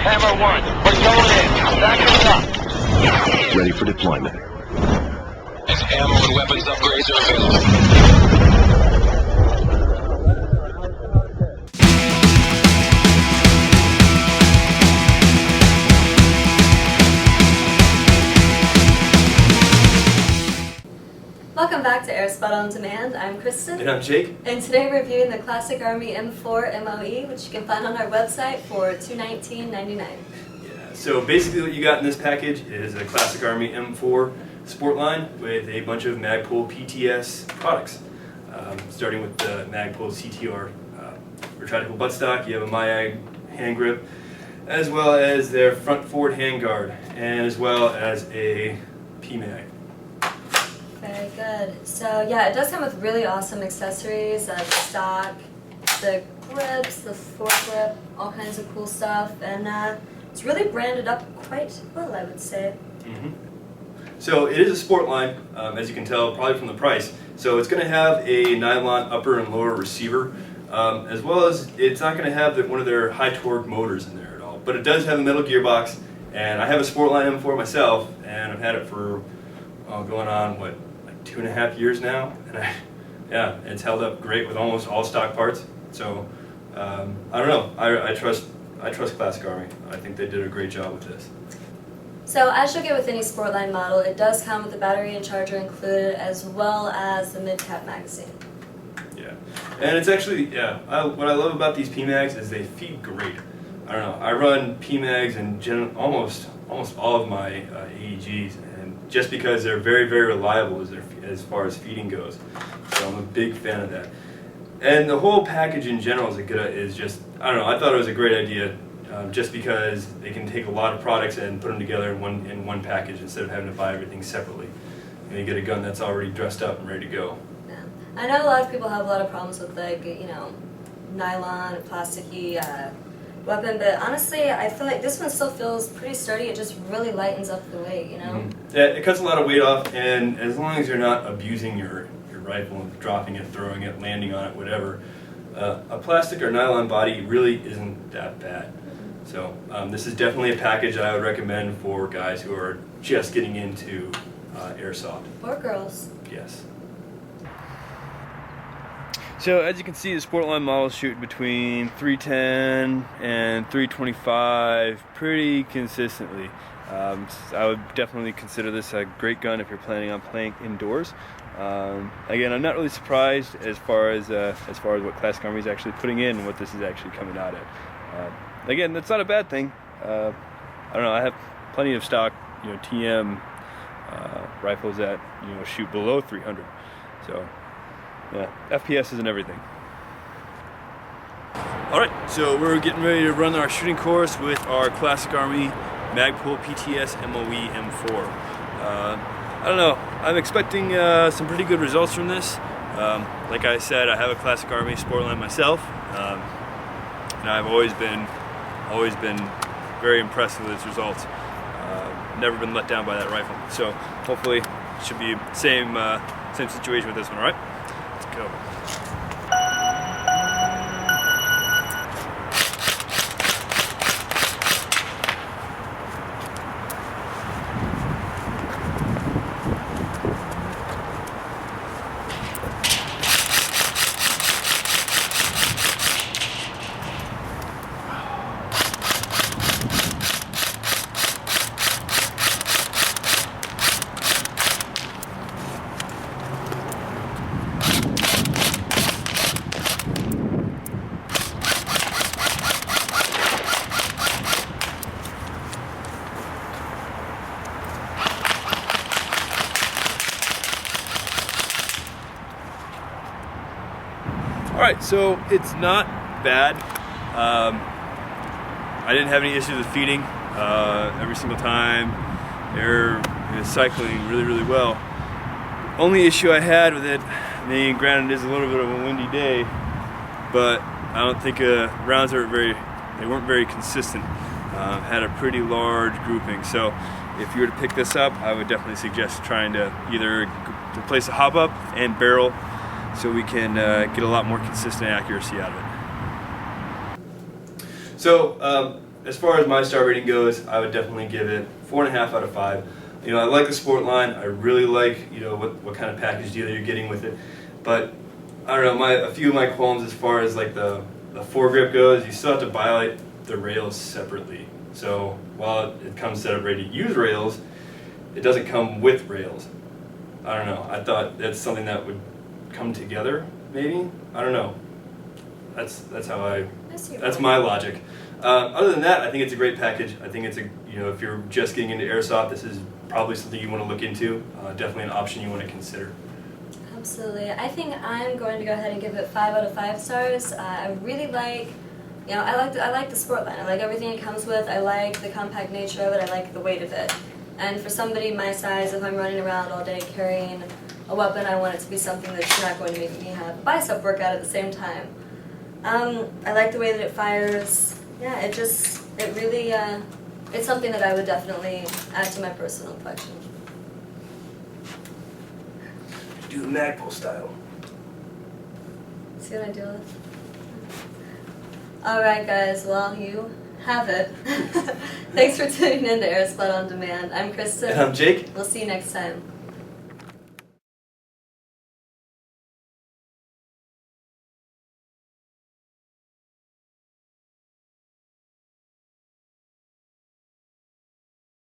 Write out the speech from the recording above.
Hammer 1. We're going in. Back us up. Ready for deployment. Ammo and weapons upgrades are available. Welcome back to AirSplat On Demand. I'm Kristen. And I'm Jake. And today we're reviewing the Classic Army M4 MOE, which you can find on our website for $219.99. Yeah, so basically what you got in this package is a Classic Army M4 Sportline with a bunch of Magpul PTS products. Starting with the Magpul CTR retractable buttstock, you have a MOE hand grip, as well as their front forward hand guard, and as well as a PMAG. Very good. So yeah, it does come with really awesome accessories, stock, the grips, the foregrip, all kinds of cool stuff, and it's really branded up quite well, I would say. Mm-hmm. So it is a sport line, as you can tell probably from the price. So it's going to have a nylon upper and lower receiver, as well as it's not going to have one of their high torque motors in there at all. But it does have a metal gearbox, and I have a Sportline M4 myself, and I've had it for going on like 2.5 years now, and yeah, it's held up great with almost all stock parts. So I don't know. I trust Classic Army. I think they did a great job with this. So as you'll get with any Sportline model, it does come with the battery and charger included, as well as the mid-cap magazine. Yeah, and it's actually, what I love about these PMags is they feed great. I don't know, I run PMags in almost all of my AEGs, and just because they're very, very reliable as far as feeding goes. So I'm a big fan of that. And the whole package in general is just, I don't know, I thought it was a great idea. Just because they can take a lot of products and put them together in one package instead of having to buy everything separately. And you get a gun that's already dressed up and ready to go. Yeah. I know a lot of people have a lot of problems with, like, nylon and plasticky weapon, but honestly I feel like this one still feels pretty sturdy. It just really lightens up the weight, Mm-hmm. Yeah, it cuts a lot of weight off, and as long as you're not abusing your rifle and dropping it, throwing it, landing on it, whatever, a plastic or nylon body really isn't that bad. So this is definitely a package that I would recommend for guys who are just getting into airsoft. Or girls. Yes. So as you can see, the Sportline models shoot between 310 and 325 pretty consistently. I would definitely consider this a great gun if you're planning on playing indoors. Again, I'm not really surprised as far as what Classic Army is actually putting in and what this is actually coming out at. Again, that's not a bad thing. I don't know. I have plenty of stock, TM rifles that shoot below 300. So, yeah, FPS isn't everything. All right, so we're getting ready to run our shooting course with our Classic Army Magpul PTS MOE M4. I don't know. I'm expecting some pretty good results from this. Like I said, I have a Classic Army Sportline myself, and I've always been very impressed with its results. Never been let down by that rifle. So hopefully it should be same situation with this one. All right, let's go. Alright, so it's not bad. I didn't have any issues with feeding every single time. They're cycling really, really well. Only issue I had with it, granted it is a little bit of a windy day, but I don't think rounds weren't very consistent. Had a pretty large grouping, so if you were to pick this up, I would definitely suggest trying to either replace a hop up and barrel so we can get a lot more consistent accuracy out of it. So as far as my star rating goes, I would definitely give it 4.5 out of 5. You know, I like the Sportline. I really like, you know, what kind of package deal you're getting with it. But I don't know, a few of my qualms as far as like the foregrip goes, you still have to buy like the rails separately. So while it comes set up ready to use rails, it doesn't come with rails. I don't know. I thought that's something that would come together, maybe. I don't know. That's how that's my logic. Other than that, I think it's a great package. I think it's if you're just getting into airsoft, this is probably something you want to look into. Definitely an option you want to consider. Absolutely. I think I'm going to go ahead and give it 5 out of 5 stars. I really like, I like the Sportline. I like everything it comes with. I like the compact nature of it. I like the weight of it. And for somebody my size, if I'm running around all day carrying a weapon, I want it to be something that's not going to make me have a bicep workout at the same time. I like the way that it fires. Yeah, it really, it's something that I would definitely add to my personal collection. Do the Magpul style. See what I do with? Alright guys, well you have it. Thanks for tuning in to AirSplat On Demand. I'm Kristen. And I'm Jake. We'll see you next time.